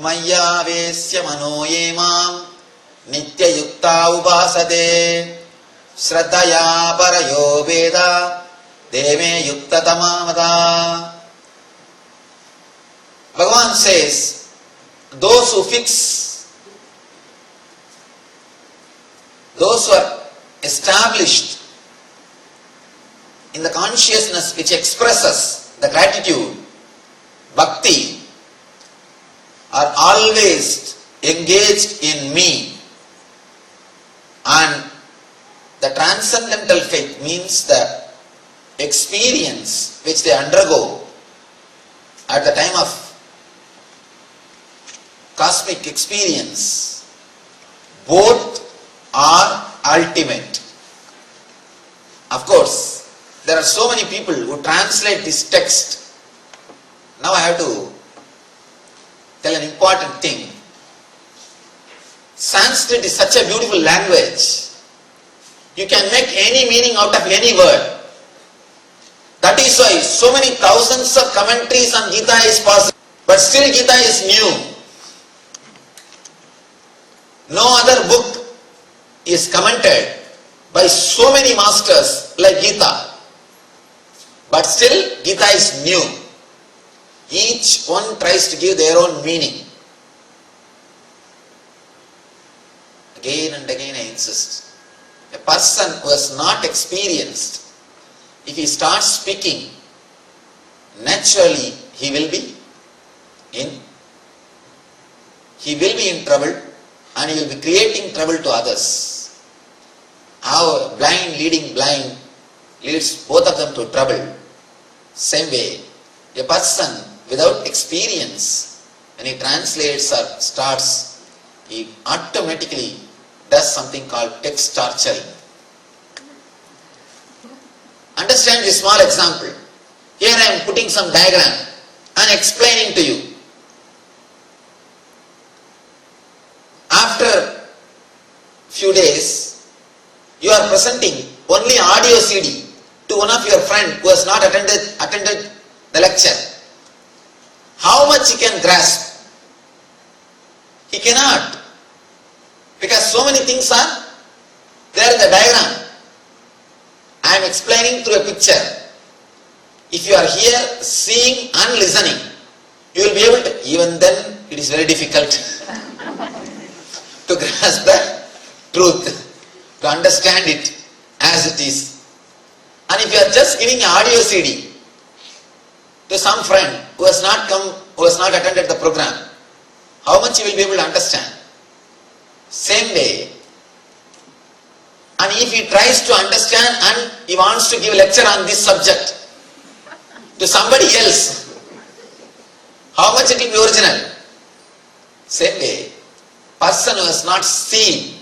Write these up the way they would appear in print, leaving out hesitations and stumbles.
मय्यावेश्य मनो ये मां नित्ययुक्ता उपासते श्रद्धया परयो वेद ते मे युक्ततमा मता. Bhagavan says, those who fix, those who are established in the consciousness which expresses the gratitude, bhakti, are always engaged in me. And the transcendental faith means the experience which they undergo at the time of cosmic experience. Both are ultimate. Of course, there are so many people who translate this text. Now I have to tell an important thing. Sanskrit is such a beautiful language. You can make any meaning out of any word. That is why so many thousands of commentaries on Gita is possible. But still Gita is new. No other book is commented by so many masters like Gita. But still Gita is new. Each one tries to give their own meaning. Again and again I insist. A person who has not experienced, if he starts speaking, naturally he will be in trouble, and he will be creating trouble to others. How blind leading blind leads both of them to trouble. Same way, a person without experience, when he translates or starts, he automatically does something called text torturing. Understand this small example. Here I am putting some diagram and explaining to you. After few days, you are presenting only audio CD to one of your friend who has not attended the lecture. How much he can grasp? He cannot. Because so many things are there in the diagram. I am explaining through a picture. If you are here seeing and listening, you will be able to, even then it is very difficult to grasp the truth, to understand it as it is. And if you are just giving an audio CD to some friend who has not come, who has not attended the program, how much you will be able to understand? Same way. And if he tries to understand and he wants to give a lecture on this subject to somebody else, how much it will be original? Same way, person who has not seen,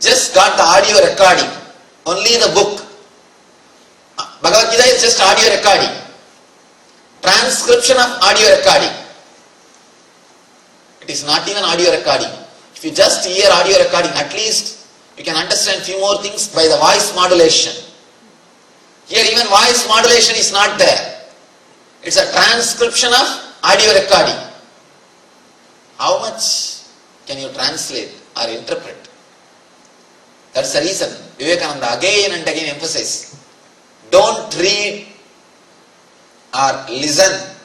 just got the audio recording, only the book. Bhagavad Gita is just audio recording. Transcription of audio recording. It is not even audio recording. If you just hear audio recording, at least you can understand few more things by the voice modulation. Here even voice modulation is not there. It's a transcription of audio recording. How much can you translate or interpret? That's the reason Vivekananda again and again emphasizes, don't read or listen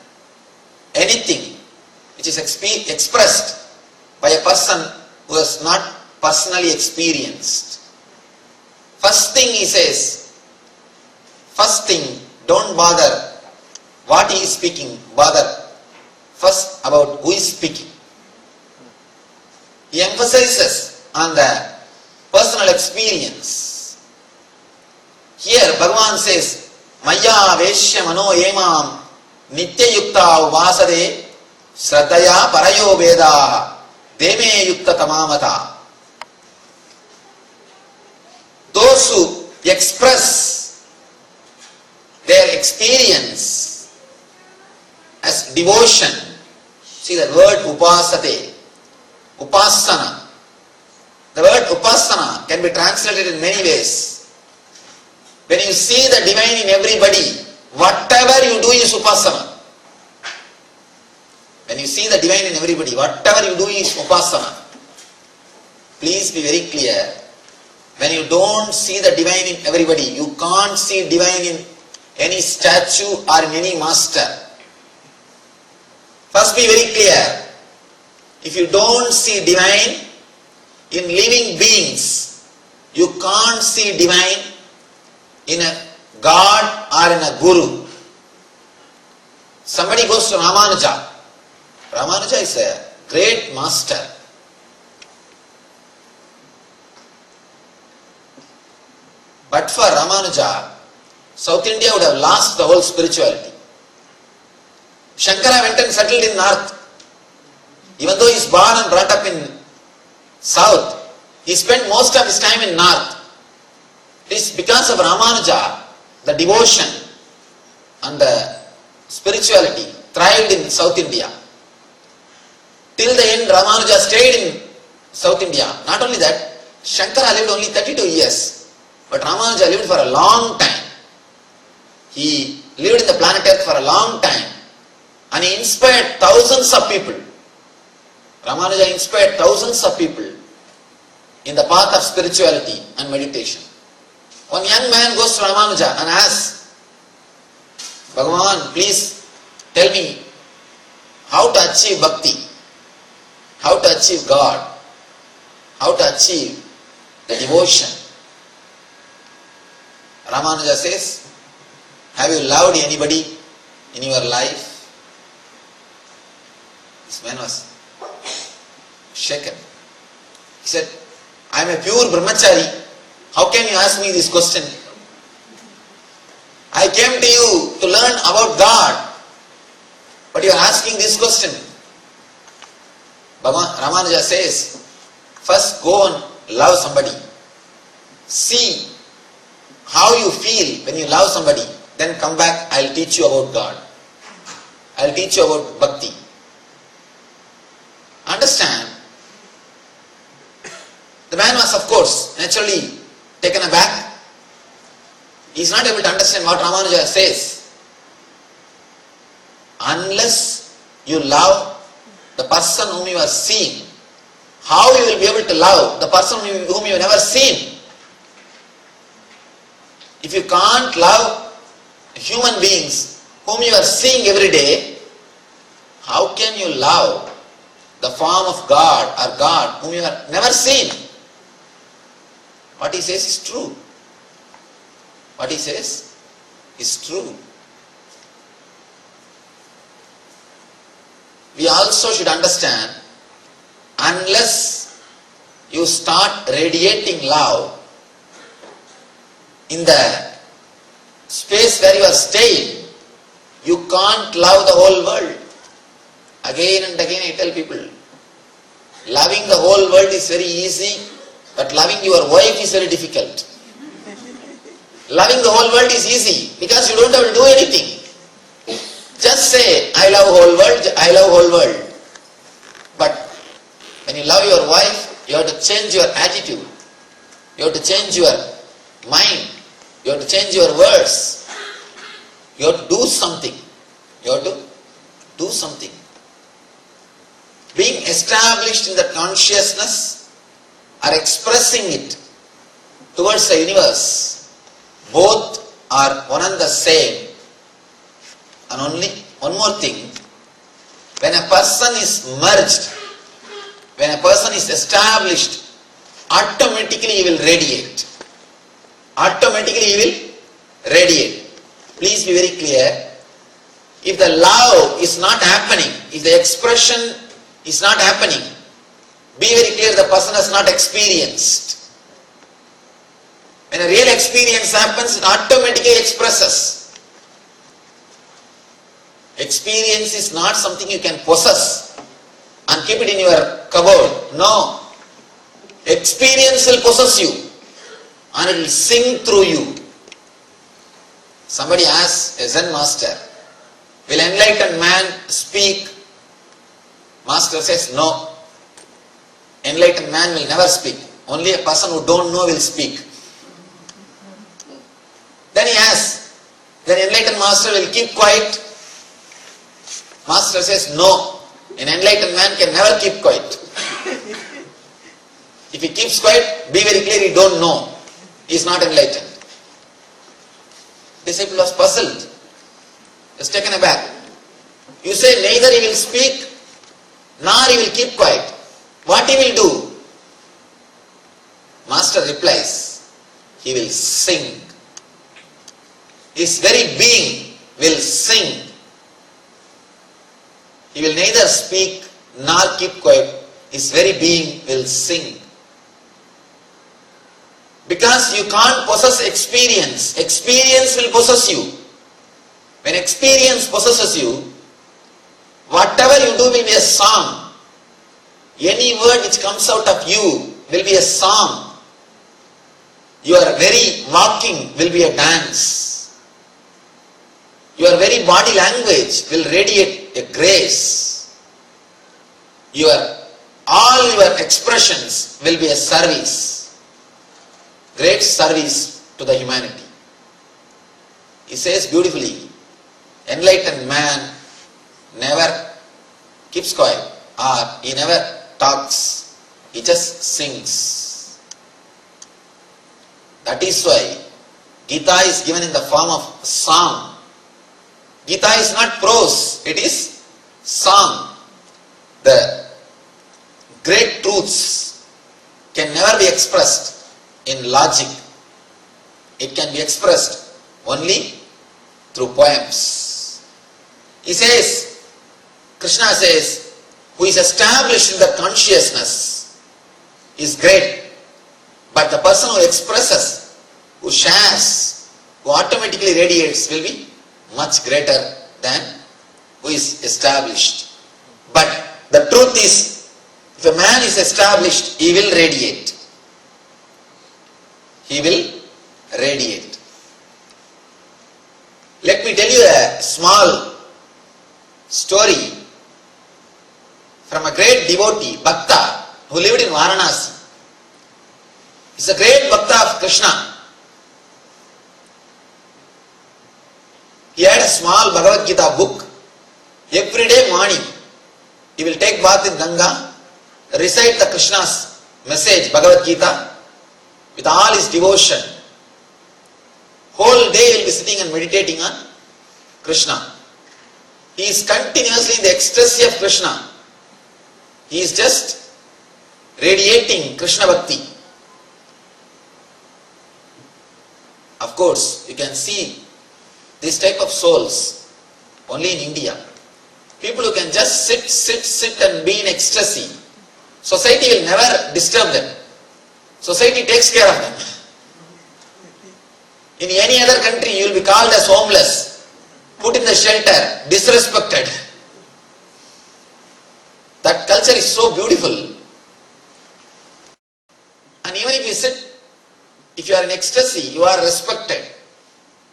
anything which is expressed by a person who has not personally experienced. First thing he says, first thing, don't bother what he is speaking, bother first about who is speaking. He emphasizes on the personal experience. Here Bhagavan says, Maya Veshya Mano Emam Nityayukta Uvasade Shraddhaya Parayo Vedaha Deme Yukta Tamamata. Those who express their experience as devotion, see the word upasate, upasana. The word upasana can be translated in many ways. When you see the divine in everybody, whatever you do is upasana. When you see the divine in everybody, whatever you do is upasana. Please be very clear. When you don't see the divine in everybody, you can't see divine in any statue or in any master. First be very clear. If you don't see divine in living beings, you can't see divine in a God or in a guru. Somebody goes to Ramanuja. Ramanuja is a great master. But for Ramanuja, South India would have lost the whole spirituality. Shankara went and settled in North. Even though he is born and brought up in South, he spent most of his time in North. It is because of Ramanuja, the devotion and the spirituality thrived in South India. Till the end, Ramanuja stayed in South India. Not only that, Shankara lived only 32 years. But Ramanuja lived for a long time. He lived in the planet Earth for a long time. And he inspired thousands of people. Ramanuja inspired thousands of people in the path of spirituality and meditation. One young man goes to Ramanuja and asks, Bhagavan, please tell me how to achieve bhakti, how to achieve God, how to achieve the devotion. Ramanuja says, have you loved anybody in your life? This man was shaken. He said, I am a pure brahmachari. How can you ask me this question? I came to you to learn about God, but you are asking this question. Ramanuja says, first go and love somebody. See how you feel when you love somebody. Then come back, I will teach you about God. I will teach you about bhakti. Understand? The man was, of course, naturally taken aback. He is not able to understand what Ramanuja says. Unless you love the person whom you are seeing, how you will be able to love the person whom you have never seen? If you can't love human beings whom you are seeing every day, how can you love the form of God or God whom you have never seen? What he says is true. What he says is true. We also should understand, unless you start radiating love in the space where you are staying, you can't love the whole world. Again and again I tell people, loving the whole world is very easy, but loving your wife is very difficult. Loving the whole world is easy because you don't have to do anything. Just say, I love whole world, I love whole world. But when you love your wife, you have to change your attitude. You have to change your mind. You have to change your words. You have to do something. You have to do something. Being established in the consciousness or expressing it towards the universe, both are one and the same. And only one more thing, when a person is merged, when a person is established, automatically he will radiate. Automatically he will radiate. Please be very clear. If the love is not happening, if the expression is not happening, be very clear, the person has not experienced. When a real experience happens, it automatically expresses. Experience is not something you can possess and keep it in your cupboard. No. Experience will possess you and it will sing through you. Somebody asks a Zen master, will enlightened man speak? Master says, no. Enlightened man will never speak. Only a person who don't know will speak. Then he asks, then enlightened master will keep quiet? Master says, no. An enlightened man can never keep quiet. If he keeps quiet, be very clear, he don't know. He is not enlightened. Disciple was puzzled. Was taken aback. You say neither he will speak, nor he will keep quiet. What he will do? Master replies, he will sing. His very being will sing. He will neither speak nor keep quiet. His very being will sing. Because you can't possess experience. Experience will possess you. When experience possesses you, whatever you do will be a song. Any word which comes out of you will be a song. Your very walking will be a dance. Your very body language will radiate a grace. All your expressions will be a service. Great service to the humanity. He says beautifully, enlightened man never keeps quiet or he never talks. He just sings. That is why Gita is given in the form of song. Gita is not prose, it is song. The great truths can never be expressed in logic. It can be expressed only through poems. He says, Krishna says, who is established in the consciousness is great. But the person who expresses, who shares, who automatically radiates will be much greater than who is established. But the truth is, if a man is established, he will radiate. He will radiate. Let me tell you a small story from a great devotee, Bhakta, who lived in Varanasi. He's a great Bhakta of Krishna. He had a small Bhagavad Gita book. Every day morning, he will take bath in Ganga, recite the Krishna's message, Bhagavad Gita, with all his devotion. Whole day he will be sitting and meditating on Krishna. He is continuously in the ecstasy of Krishna. He is just radiating Krishna Bhakti. Of course, you can see this type of souls only in India. People who can just sit and be in ecstasy. Society will never disturb them. Society takes care of them. In any other country, you will be called as homeless, put in the shelter, disrespected. That culture is so beautiful. And even if you sit, if you are in ecstasy, you are respected,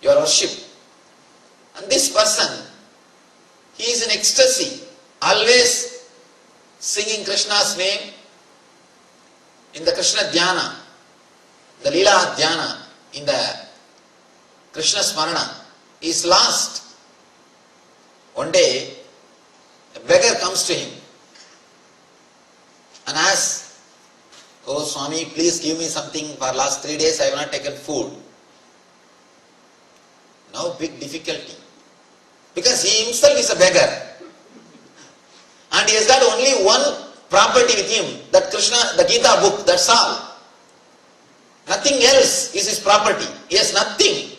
you are worshipped. And this person, he is in ecstasy, always singing Krishna's name in the Krishna Dhyana, the Leela Dhyana, in the Krishna Smarana. He is lost. One day, a beggar comes to him and asks, "Oh Swami, please give me something. For last 3 days I have not taken food." Now big difficulty. Because he himself is a beggar. And he has got only one property with him, that Krishna, the Gita book, that's all. Nothing else is his property. He has nothing.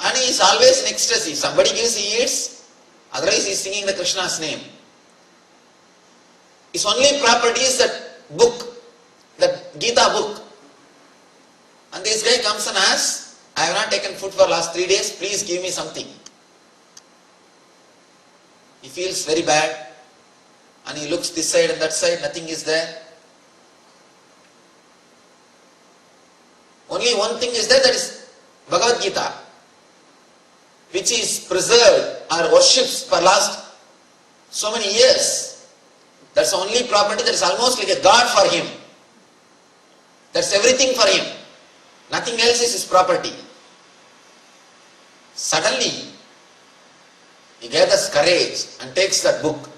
And he is always in ecstasy. Somebody gives, he eats. Otherwise he is singing the Krishna's name. His only property is that book, that Gita book. And this guy comes and asks, "I have not taken food for last 3 days, please give me something." He feels very bad and he looks this side and that side, nothing is there. Only one thing is there, that is Bhagavad Gita, which is preserved or worshipped for last so many years. That's the only property, that is almost like a god for him. That's everything for him. Nothing else is his property. Suddenly, He gathers courage and takes that book.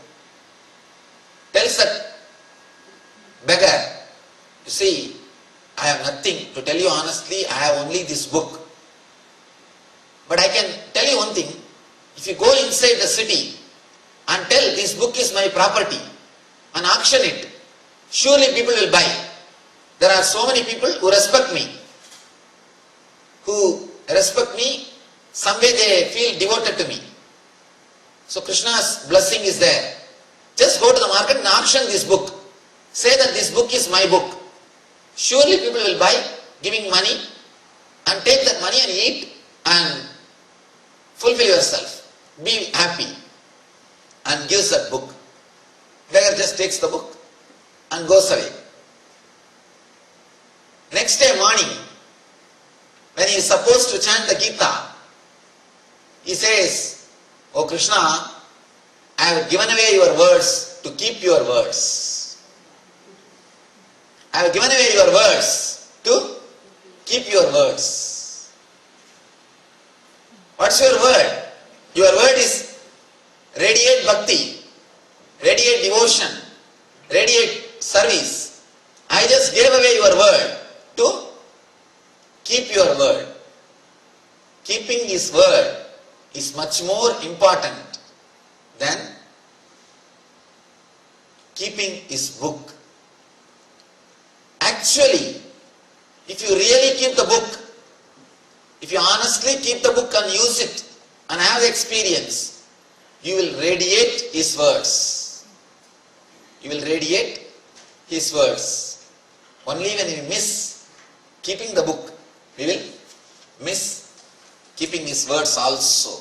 Tells that beggar, you see, I have nothing. To tell you honestly, I have only this book. But I can tell you one thing. If you go inside the city and tell this book is my property and auction it, surely people will buy. There are so many people who respect me. Some way they feel devoted to me. So Krishna's blessing is there. Just go to the market and auction this book. Say that this book is my book. Surely people will buy, giving money, and take that money and eat and fulfill yourself. Be happy. And gives that book. Beggar just takes the book and goes away. Next day morning, when he is supposed to chant the Gita, he says, "Oh Krishna, I have given away your words to keep your words. I have given away your words to keep your words." What's your word? Your word is radiate bhakti, radiate devotion, radiate service. I just gave away your word to keep your word. Keeping his word is much more important than keeping his book. Actually, if you really keep the book, if you honestly keep the book and use it and have the experience, you will radiate his words. You will radiate his words. Only when we miss keeping the book, we will miss keeping his words also.